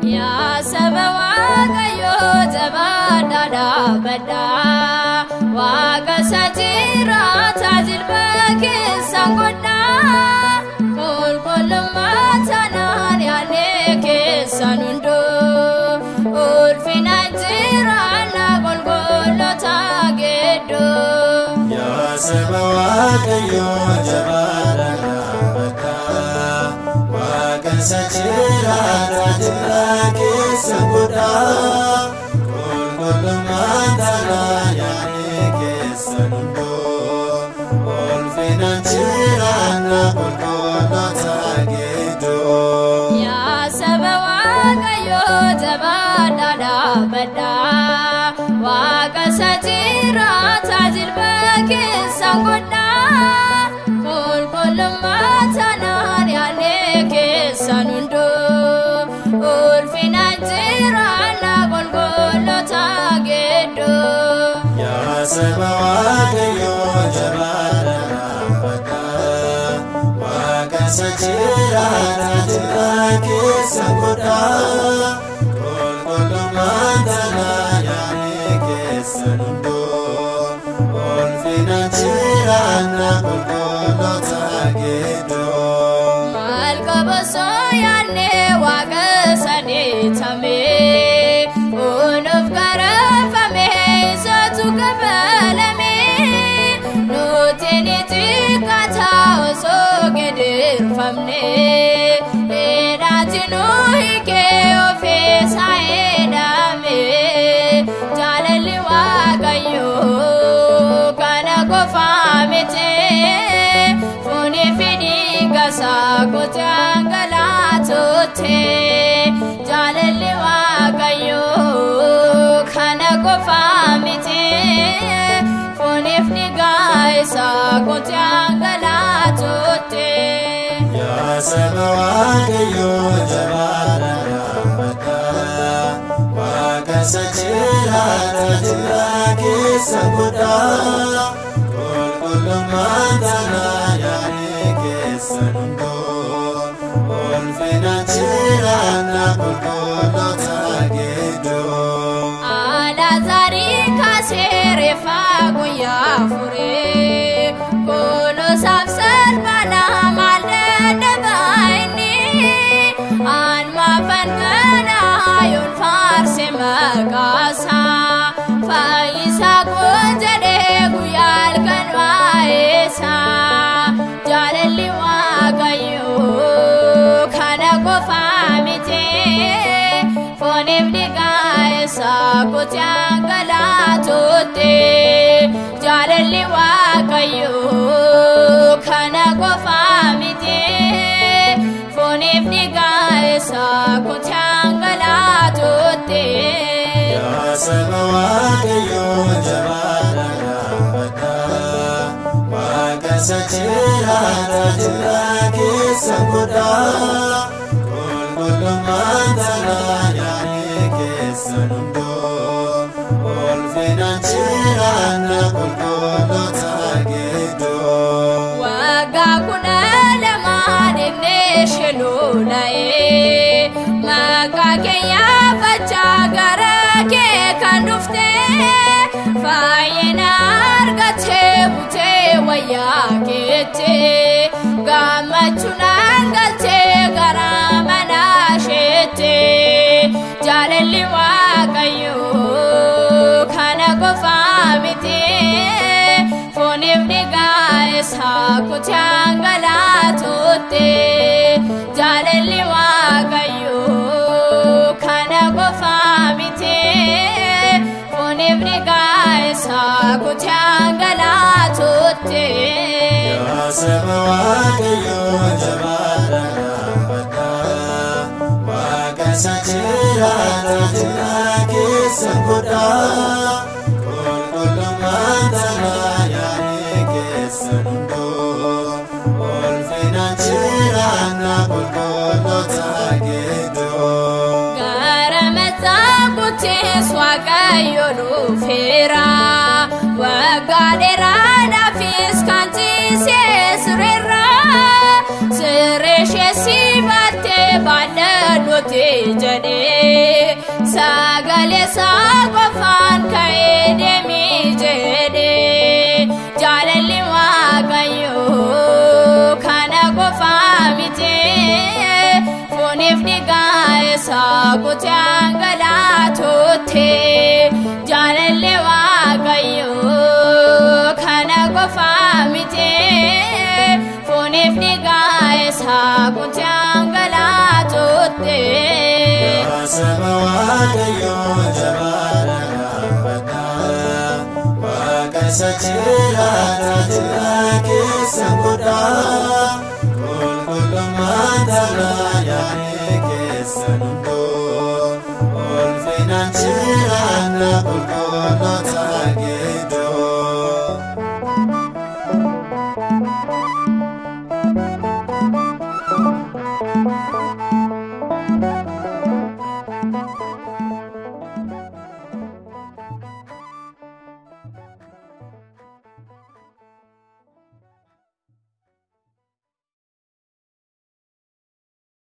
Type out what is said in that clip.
Ya sabawa kayo jabada bada waga sajira tajil bagi sanggoda kul matanan yane kesanundo ulfina jirana kul tagedo Ya sabawa kayo jabada bada waga sajira tajil bagi sanggoda kul matanan yane kesanundo ulfina jirana kul tagedo Ya sabawa kayo jabada bada waga sajira tajil bagi sanggoda kul matanan yane kesanundo ulfina jirana kul tagedo Ya sabawa kayo jabada bada waga sajira tajil bagi sanggoda kul matanan yane kesanundo ulfina jirana kul tagedo Malkabaso yane waga sane tame unuf karafame sotu kabalame nutini tikata oso gedir famne edajinu hike ofe saedame jalali wagayo kana kofamete funi fidi gasa kutangala tote jalali wagayo kana kofamete funi fidi gasa kutangala tote Ya sabawa kayo jabada bada waga sajira tajil bagi sanggoda kul matanan yane kesanundo ulfina jirana kul tagedo Ala zari kasere fagu ya fure kono sabsar bana malada baini an mafan kana ayun farse magasa faisa ko jade guyal kan waesa jalali wagayo kana ko famite fonif digaisa ko jangala tote jalali wagayo kana ko famite fonif digaisa ko jangala tote Ya sabawa kayo jabada bada waga sajira tajil bagi sanggoda kul matanan yane kesanundo ulfina jirana kul tagedo waga kuna lama degne shelulae maka kenya facha gara ke kandufte fayena argate bute waya kete gamachunangate garamana shete jalali wagayo kana ko famite fonif digaisa kutangala tote jalali wagayo kana ko famite fonif digaisa kutangala tote Ya sabawa kayo jabada bada waga sajira tajil bagi sanggoda kul matanan yane kesanundo ulfinaan jiraanna qulqulloota gidduu. Gara Maxaaquuttis Waaqayyo dhufeera, waggaa dheeraadhaafis kan ciisee sireerra. Siree ishee sifattee baadhadhuutti jedhee, sagalee isaa qofaan ka'ee deemii jedhee. Jaalalli Waaqayyoo kana qofaa miti, fooniif dhiiga isaa kutee dhangalaatuutti. Jaalalli Waaqayyoo kana qofaa miti, fooniif dhiiga isaa kutee dhangalaatuutti. Yaa saba Waaqayyoo jabaadhaa gaafadhaa, Waaqa isa jiraata jira keessa godhaa. Qulqullummaan taanaa yaa'ee keessa hunduu, ulfinaan jiraanna qulqulloota